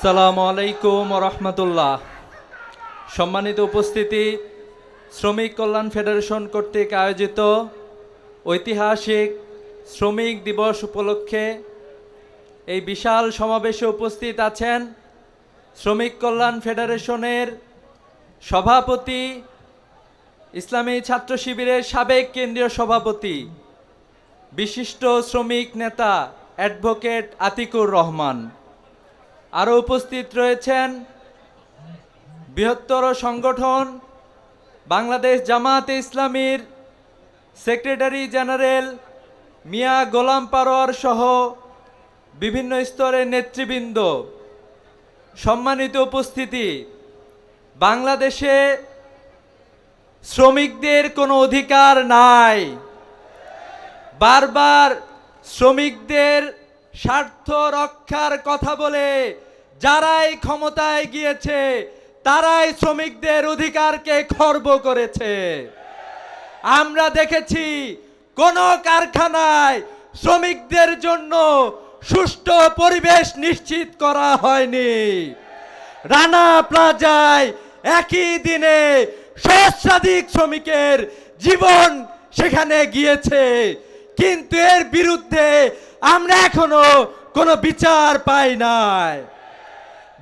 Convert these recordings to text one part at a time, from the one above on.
আসসালামু আলাইকুম রহমতুল্লাহ। সম্মানিত উপস্থিতি, শ্রমিক কল্যাণ ফেডারেশন কর্তৃক আয়োজিত ঐতিহাসিক শ্রমিক দিবস উপলক্ষে এই বিশাল সমাবেশে উপস্থিত আছেন শ্রমিক কল্যাণ ফেডারেশনের সভাপতি, ইসলামী ছাত্র শিবিরের সাবেক কেন্দ্রীয় সভাপতি, বিশিষ্ট শ্রমিক নেতা অ্যাডভোকেট আতিকুর রহমান। আরও উপস্থিত রয়েছেন বৃহত্তর সংগঠন বাংলাদেশ জামায়াতে ইসলামীর সেক্রেটারি জেনারেল মিয়া গোলাম পারোয়ার সহ বিভিন্ন স্তরের নেতৃবৃন্দ। সম্মানিত উপস্থিতি, বাংলাদেশে শ্রমিকদের কোনো অধিকার নাই। বারবার শ্রমিকদের স্বার্থ রক্ষার কথা বলে যারাই ক্ষমতায় গিয়েছে তারাই শ্রমিকদের অধিকারকে খর্ব করেছে। আমরা দেখেছি কোনো কারখানায় শ্রমিকদের জন্য সুষ্ঠু পরিবেশ নিশ্চিত করা হয়নি। রানা প্লাজায় একই দিনে সহস্রাধিক শ্রমিকের জীবন সেখানে গিয়েছে, কিন্তু এর বিরুদ্ধে আমরা এখনো কোনো বিচার পাই নাই।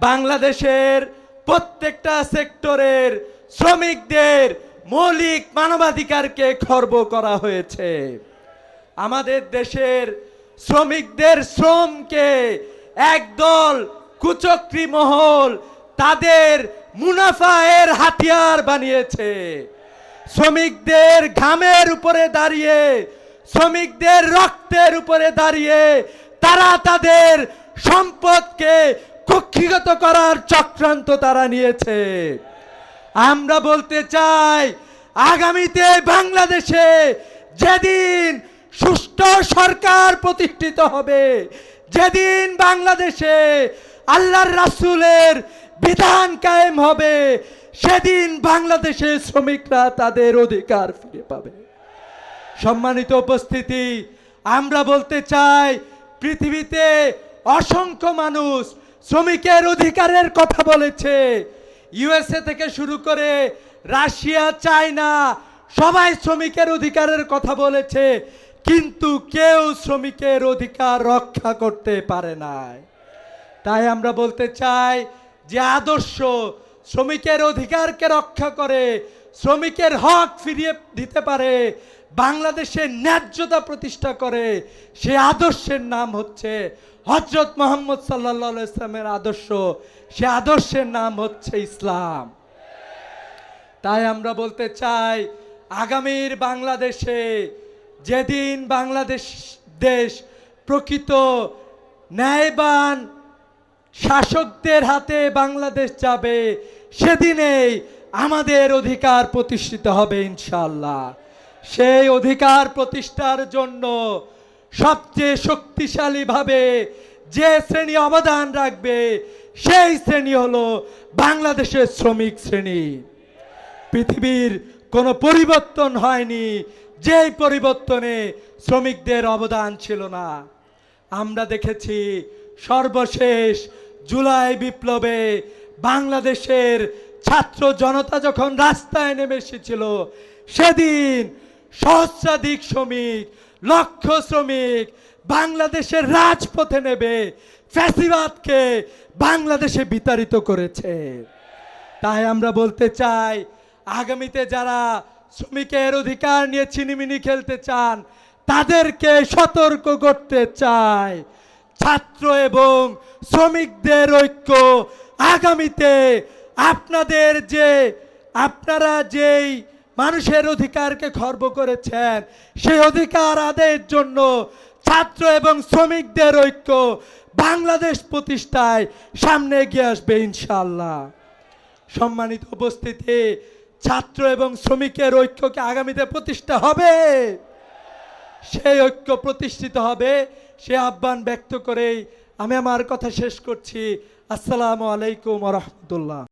বাংলাদেশের প্রত্যেকটা সেক্টরের শ্রমিকদের মৌলিক মানবাধিকারকে খর্ব করা হয়েছে। আমাদের দেশের শ্রমিকদের শ্রমকে একদল কুচক্রী মহল তাদের মুনাফায়ের হাতিয়ার বানিয়েছে। শ্রমিকদের ঘামের উপরে দাঁড়িয়ে, শ্রমিকদের রক্তের উপরে দাঁড়িয়ে তারা তাদের সম্পদকে কক্ষিগত করার চক্রান্ত তারা নিয়েছে। আমরা বলতে চাই, আগামীতে বাংলাদেশে যেদিন সুষ্ঠু সরকার প্রতিষ্ঠিত হবে, যেদিন বাংলাদেশে আল্লাহর রাসূলের বিধান কায়েম হবে, সেদিন বাংলাদেশের শ্রমিকরা তাদের অধিকার ফিরে পাবে। সম্মানিত উপস্থিতি, আমরা বলতে চাই, পৃথিবীতে অসংখ্য মানুষ শ্রমিকের অধিকারের কথা বলেছে। ইউএসএ থেকে শুরু করে রাশিয়া, চায়না সবাই শ্রমিকের অধিকারের কথা বলেছে, কিন্তু কেউ শ্রমিকের অধিকার রক্ষা করতে পারে নাই। তাই আমরা বলতে চাই যে আদর্শ শ্রমিকের অধিকারকে রক্ষা করে, শ্রমিকের হক ফিরিয়ে দিতে পারে, বাংলাদেশের ন্যায্যতা প্রতিষ্ঠা করে, সে আদর্শের নাম হচ্ছে হযরত মুহাম্মদ সাল্লাল্লাহু আলাইহি ওয়াসাল্লামের আদর্শ। সে আদর্শের নাম হচ্ছে ইসলাম। তাই আমরা বলতে চাই, আগামীর বাংলাদেশে যেদিন বাংলাদেশ দেশ প্রকৃত ন্যায়বান শাসকদের হাতে বাংলাদেশ যাবে, সেদিনেই আমাদের অধিকার প্রতিষ্ঠিত হবে ইনশাআল্লাহ। সেই অধিকার প্রতিষ্ঠার জন্য সবচেয়ে শক্তিশালীভাবে যে শ্রেণী অবদান রাখবে, সেই শ্রেণী হলো বাংলাদেশের শ্রমিক শ্রেণী। পৃথিবীর কোনো পরিবর্তন হয়নি যেই পরিবর্তনে শ্রমিকদের অবদান ছিল না। আমরা দেখেছি সর্বশেষ জুলাই বিপ্লবে বাংলাদেশের ছাত্র জনতা যখন রাস্তায় নেমে এসেছিল, সেদিন সহস্রাধিক শ্রমিক, লক্ষ শ্রমিক বাংলাদেশের রাজপথে নেবে ফ্যাসিবাদকে বাংলাদেশে বিতাড়িত করেছে। তাই আমরা বলতে চাই, আগামীতে যারা শ্রমিকের অধিকার নিয়ে ছিনিমিনি খেলতে চান, তাদেরকে সতর্ক করতে চাই, ছাত্র এবং শ্রমিকদের ঐক্য আগামীতে আপনারা যেই মানুষের অধিকারকে খর্ব করেছেন, সেই অধিকার আদায়ের জন্য ছাত্র এবং শ্রমিকদের ঐক্য বাংলাদেশ প্রতিষ্ঠায় সামনে এগিয়ে আসবে ইনশাআল্লাহ। সম্মানিত উপস্থিতি, ছাত্র এবং শ্রমিকের ঐক্যকে আগামীতে প্রতিষ্ঠা হবে, সেই ঐক্য প্রতিষ্ঠিত হবে, সে আহ্বান ব্যক্ত করেই আমি আমার কথা শেষ করছি। আসসালামু আলাইকুম ওয়া রাহমাতুল্লাহ।